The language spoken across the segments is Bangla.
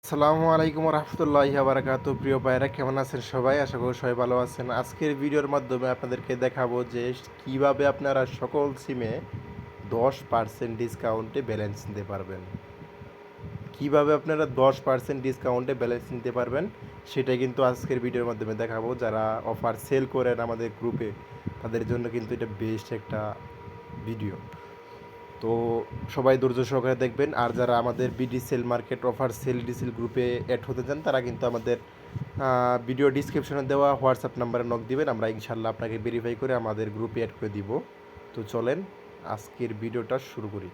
আসসালামু আলাইকুম রহমতুল্লাহি বারাকাতু। প্রিয় ভাইরা, কেমন আছেন সবাই? আশা করি সবাই ভালো আছেন। আজকের ভিডিওর মাধ্যমে আপনাদেরকে দেখাবো যে কিভাবে আপনারা সকল সিমে 10% ডিসকাউন্টে ব্যালেন্স নিতে পারবেন। কিভাবে আপনারা 10% ডিসকাউন্টে ব্যালেন্স নিতে পারবেন সেটাই কিন্তু আজকের ভিডিওর মাধ্যমে দেখাবো। যারা অফার সেল করেন আমাদের গ্রুপে, তাদের জন্য কিন্তু এটা বেস্ট একটা ভিডিও। তো সবাই ধৈর্য সহকারে দেখবেন। আর যারা আমাদের BD sell market offer sell ডিসেল গ্রুপে অ্যাড হতে চান, তারা কিন্তু আমাদের ভিডিও ডিসক্রিপশনে দেওয়া হোয়াটসঅ্যাপ নাম্বারে নক দিবেন। আমরা ইনশাল্লাহ আপনাকে ভেরিফাই করে আমাদের গ্রুপে অ্যাড করে দিব। তো চলেন আজকের ভিডিওটা শুরু করি।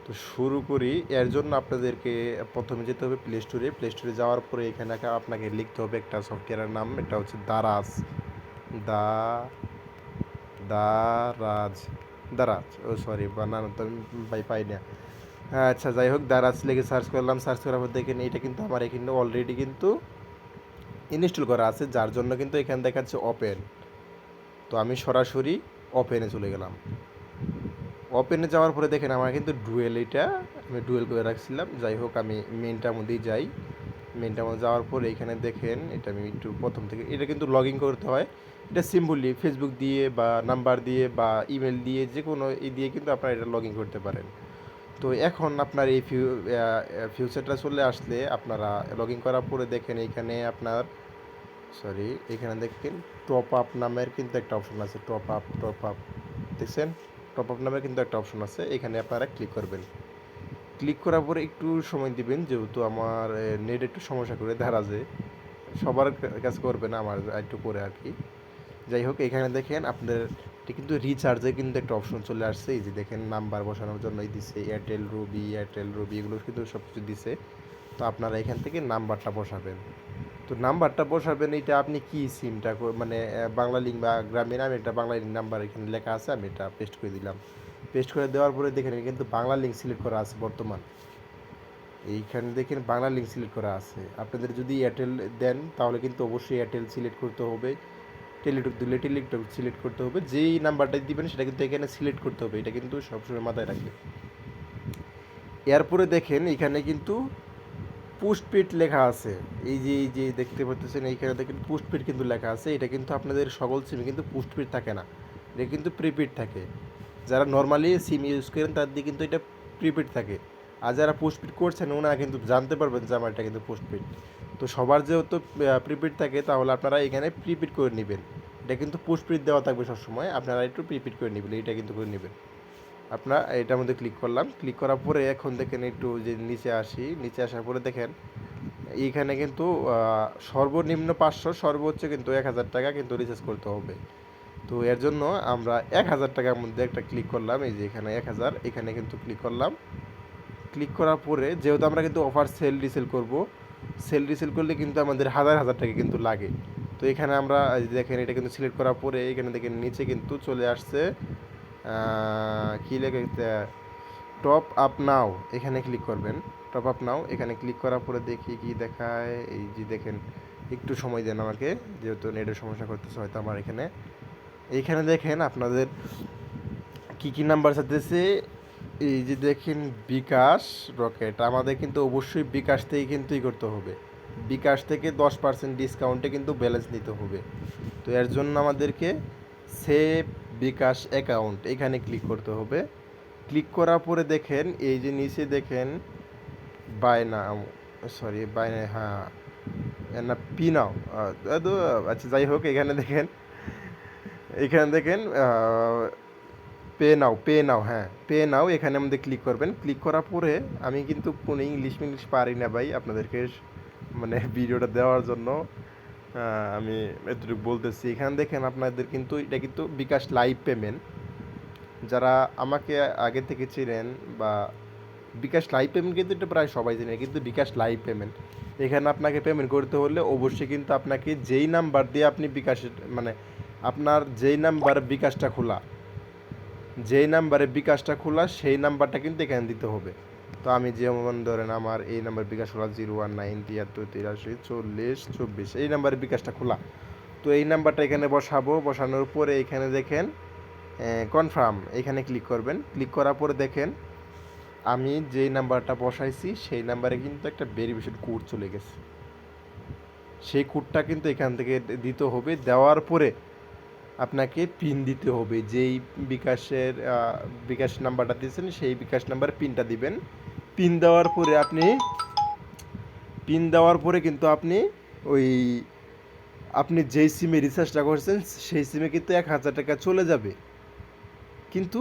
তো শুরু করি, এর জন্য আপনাদেরকে প্রথমে যেতে হবে প্লে স্টোরে। প্লে স্টোরে যাওয়ার পরে এখানে আপনাকে লিখতে হবে একটা সফটওয়্যারের নাম। এটা হচ্ছে দারাজ। দা দারাজ দারাজ ও সরি, বানানো তো আমি পাই না। হ্যাঁ, আচ্ছা, যাই হোক, দারাজ লিখে সার্চ করলাম। সার্চ করার পর দেখেন এটা কিন্তু আমার এখানে অলরেডি কিন্তু ইনস্টল করা আছে, যার জন্য কিন্তু এখানে দেখাচ্ছে ওপেন। তো আমি সরাসরি ওপেনে চলে গেলাম। ওপেনে যাওয়ার পরে দেখেন আমার কিন্তু ডুয়েল, এটা আমি ডুয়েল করে রাখছিলাম। যাই হোক, আমি মেনটার মধ্যেই যাই। মেনটার মধ্যে যাওয়ার পরে এখানে দেখেন এটা আমি একটু প্রথম থেকে, এটা কিন্তু লগ ইন করতে হয়। এটা সিম্পলি ফেসবুক দিয়ে বা নাম্বার দিয়ে বা ইমেল দিয়ে, যে কোনো দিয়ে কিন্তু আপনারা এটা লগ ইন করতে পারেন। তো এখন আপনার এই ফিউচারটা চলে আসলে আপনারা লগ ইন করার পরে দেখেন এইখানে আপনার এখানে দেখেন টপ আপ নামের কিন্তু একটা অপশন আছে। টপ আপ দেখছেন? টপ আপ নামের কিন্তু একটা অপশন আছে, এখানে আপনারা ক্লিক করবেন। ক্লিক করার পরে একটু সময় দিবেন, যেহেতু আমার নেট একটু সমস্যা করে দাঁড়াছে, সবার কাছে করবে না, আমার একটু করে আর কি। যাই হোক, এখানে দেখেন আপনাদের এটা কিন্তু রিচার্জে কিন্তু একটা অপশন চলে আসছে। এই যে দেখেন নাম্বার বসানোর জন্যই দিছে, এয়ারটেল রুবি এগুলো কিন্তু সব কিছু দিছে। তো আপনারা এখান থেকে নাম্বারটা বসাবেন। তো নাম্বারটা বসাবেন, এটা আপনি কি সিমটা মানে বাংলা লিঙ্ক বা গ্রামীণ, আমি এটা বাংলা লিঙ্ক নাম্বার এখানে লেখা আছে, আমি এটা পেস্ট করে দিলাম। পেস্ট করে দেওয়ার পরে দেখেন কিন্তু বাংলা লিঙ্ক সিলেক্ট করা আছে বর্তমান। এইখানে দেখেন বাংলা লিঙ্ক সিলেক্ট করা আছে। আপনাদের যদি এয়ারটেল দেন তাহলে কিন্তু অবশ্যই এয়ারটেল সিলেক্ট করতে হবে। টেলিটক দিলে টেলিটক সিলেক্ট করতে হবে। যেই নাম্বারটা দিবেন সেটা কিন্তু এখানে সিলেক্ট করতে হবে, এটা কিন্তু সবসময় মাথায় রাখবেন। এরপরে দেখেন এখানে কিন্তু পোস্টপেড লেখা আছে। এই যে দেখতে পাচ্ছেন, এইখানে দেখেন পোস্টপেড কিন্তু লেখা আছে। এটা কিন্তু আপনাদের সকল সিমে কিন্তু পোস্টপেড থাকে না, এটা কিন্তু প্রিপেড থাকে। যারা নর্মালি সিম ইউজ করেন তাদের কিন্তু এটা প্রিপেড থাকে। আর যারা পোস্টপেড করছেন ওনারা কিন্তু জানতে পারবেন যে আমার এটা কিন্তু পোস্টপেড। তো সবার যেহেতু প্রিপেড থাকে, তাহলে আপনারা এখানে প্রিপেড করে নেবেন। এটা কিন্তু পোস্টপেড দেওয়া থাকবে সবসময়, আপনারা একটু প্রিপেড করে নেবেন, এটা কিন্তু করে নেবেন। আপনার এটার মধ্যে ক্লিক করলাম। ক্লিক করার পরে এখন দেখেন একটু যে নিচে আসি, নিচে আসার পরে দেখেন এইখানে কিন্তু সর্বনিম্ন 500, সর্বোচ্চ কিন্তু 1000 টাকা কিন্তু রিচার্জ করতে হবে। তো এর জন্য আমরা 1000 টাকার মধ্যে একটা ক্লিক করলাম। এই যে এখানে 1000, এখানে কিন্তু ক্লিক করলাম। ক্লিক করার পরে যেহেতু আমরা কিন্তু অফার সেল রিসেল করব, সেল রিসেল করলে কিন্তু আমাদের হাজার হাজার টাকা কিন্তু লাগে। তো এখানে আমরা দেখেন এটা কিন্তু সিলেক্ট করার পরে এখানে দেখেন নিচে কিন্তু চলে আসছে কী লেখা, টপ আপ নাও, এখানে ক্লিক করবেন। টপ আপ নাও এখানে ক্লিক করার পরে দেখি কি দেখায়। এই যে দেখেন, একটু সময় দেন আমাকে, যেহেতু নেটের সমস্যা করতেছে হয়তো আমার এখানে। এইখানে দেখেন আপনাদের কী কী নাম্বার চাইতেছে। এই যে দেখেন বিকাশ, রকেট, আমাদের কিন্তু অবশ্যই বিকাশ থেকে কিন্তু করতে হবে। বিকাশ থেকে 10% ডিসকাউন্টে কিন্তু ব্যালেন্স নিতে হবে। তো এর জন্য আমাদেরকে সেভ বিকাশ অ্যাকাউন্ট এখানে ক্লিক করতে হবে। ক্লিক করার পরে দেখেন এই যে নিচে দেখেন বাই নাও, বাই, হ্যাঁ না, পি নাও। আচ্ছা, যাই হোক, এখানে দেখেন পে নাও, হ্যাঁ পে নাও, এখানে আমাদের ক্লিক করবেন। ক্লিক করার পরে আমি কিন্তু কোনো ইংলিশ পারি না ভাই, আপনাদেরকে মানে ভিডিওটা দেওয়ার জন্য আমি এতটুকু বলতেছি। এখানে দেখেন আপনাদের কিন্তু এটা কিন্তু বিকাশ লাইভ পেমেন্ট। যারা আমাকে আগে থেকে চিনেন বা বিকাশ লাইভ পেমেন্ট কিন্তু এটা প্রায় সবাই জানে, কিন্তু বিকাশ লাইভ পেমেন্ট, এখানে আপনাকে পেমেন্ট করতে হলে অবশ্যই কিন্তু আপনাকে যেই নাম্বার দিয়ে আপনি বিকাশের মানে আপনার যেই নাম্বার বিকাশটা খোলা, যেই নাম্বারে বিকাশটা খোলা সেই নাম্বারটা কিন্তু এখানে দিতে হবে। তো আমি যেমন ধরেন আমার এই নাম্বার বিকাশ খোলা 0193734024, এই নাম্বারে বিকাশটা খোলা। তো এই নাম্বারটা এখানে বসাবো। বসানোর পরে এখানে দেখেন কনফার্ম, এখানে ক্লিক করবেন। ক্লিক করার পরে দেখেন আমি যেই নাম্বারটা বসাইছি সেই নাম্বারে কিন্তু একটা ভেরিফিকেশন কোড চলে গেছে। সেই কোডটা কিন্তু এখান থেকে দিতে হবে, দেওয়ার পরে আপনাকে পিন দিতে হবে। যেই বিকাশ নাম্বারটা দিয়েছেন সেই বিকাশ নাম্বার পিনটা দিবেন। পিন দেওয়ার পরে কিন্তু ওই আপনি যেই সিমে রিচার্জটা করছেন সেই সিমে কিন্তু 1,000 টাকা চলে যাবে। কিন্তু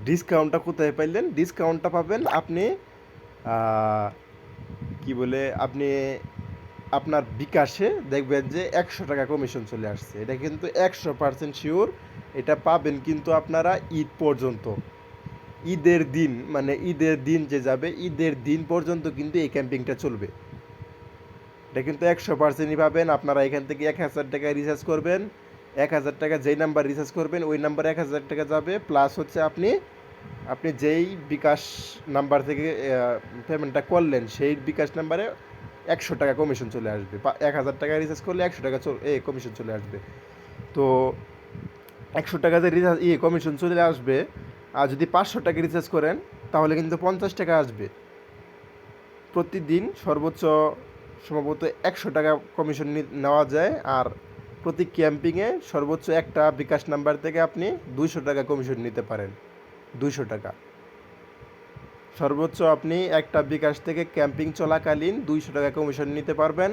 ডিসকাউন্টটা কোথায় পাইলেন? ডিসকাউন্টটা পাবেন আপনি কি বলে আপনি আপনার বিকাশে দেখবেন যে 100 টাকা কমিশন চলে আসছে। এটা কিন্তু 100% শিওর। এটা পাবেন কিন্তু আপনারা ঈদ পর্যন্ত। ঈদের দিন মানে ঈদের দিন যে যাবে, ঈদের দিন পর্যন্ত কিন্তু এই ক্যাম্পিংটা চলবে। এটা কিন্তু 100%ই পাবেন। আপনারা এখান থেকে 1,000 টাকা রিচার্জ করবেন। 1,000 টাকা যেই নাম্বার রিচার্জ করবেন ওই নাম্বারে 1,000 টাকা যাবে। প্লাস হচ্ছে আপনি যেই বিকাশ নাম্বার থেকে পেমেন্টটা করলেন সেই বিকাশ নাম্বারে 100 টাকা কমিশন চলে আসবে। 1,000 টাকা রিচার্জ করলে 100 টাকা কমিশন চলে আসবে। তো 100 টাকা যে কমিশন চলে আসবে, আর যদি 500 টাকা রিচার্জ করেন তাহলে কিন্তু 50 টাকা আসবে। প্রতিদিন সর্বোচ্চ সম্ভবত 100 টাকা কমিশন নেওয়া যায়। আর প্রতি ক্যাম্পিংয়ে সর্বোচ্চ একটা বিকাশ নাম্বার থেকে আপনি 200 টাকা কমিশন নিতে পারেন। 200 টাকা সর্বোচ্চ আপনি একটা বিকাশ থেকে ক্যাম্পিং চলাকালীন 200 টাকা কমিশন নিতে পারবেন।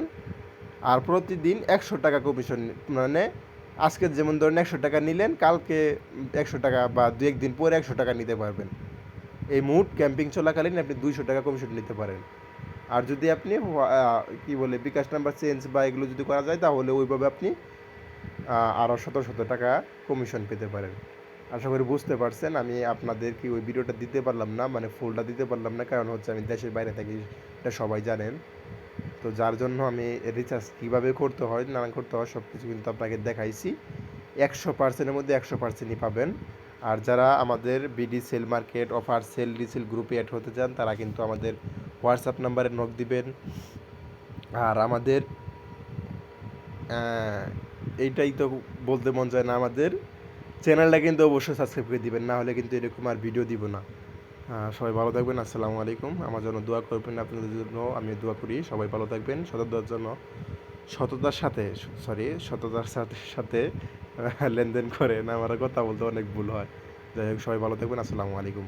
আর প্রতিদিন 100 টাকা কমিশন, মানে আজকে যেমন ধরেন 100 টাকা নিলেন, কালকে 100 টাকা বা 2-1 দিন পরে 100 টাকা নিতে পারবেন। এই মোট ক্যাম্পিং চলাকালীন আপনি 200 টাকা কমিশন নিতে পারেন। আর যদি আপনি কি বলে বিকাশ নাম্বার চেঞ্জ বা এগুলো যদি করা যায় তাহলে ওইভাবে আপনি আরও শত শত টাকা কমিশন পেতে পারেন। আশা করি বুঝতে পারছেন। আমি আপনাদেরকে ওই ভিডিওটা দিতে পারলাম না, মানে ফুলটা দিতে পারলাম না, কারণ হচ্ছে আমি দেশের বাইরে থাকি, এটা সবাই জানেন। তো যার জন্য আমি রিচার্জ কীভাবে করতে হয় না করতে হয় সব কিছু কিন্তু আপনাকে দেখাইছি। 100%-এর মধ্যে 100%ই পাবেন। আর যারা আমাদের BD sell market offer sell resell গ্রুপে অ্যাড হতে চান তারা কিন্তু আমাদের হোয়াটসঅ্যাপ নাম্বারে নক দিবেন। আর আমাদের এইটাই তো বলতে মন যায় না, আমাদের চ্যানেলটা কিন্তু অবশ্যই সাবস্ক্রাইব করে দিবেন, না হলে কিন্তু এরকম আর ভিডিও দিব না। সবাই ভালো থাকবেন। আসসালামু আলাইকুম। আমার জন্য দোয়া করবেন, আপনাদের জন্য আমি দোয়া করি। সবাই ভালো থাকবেন। সততার সাথে লেনদেন করেন। আমার কথা বলতে অনেক ভুল হয়। যাই হোক, সবাই ভালো থাকবেন। আসসালামু আলাইকুম।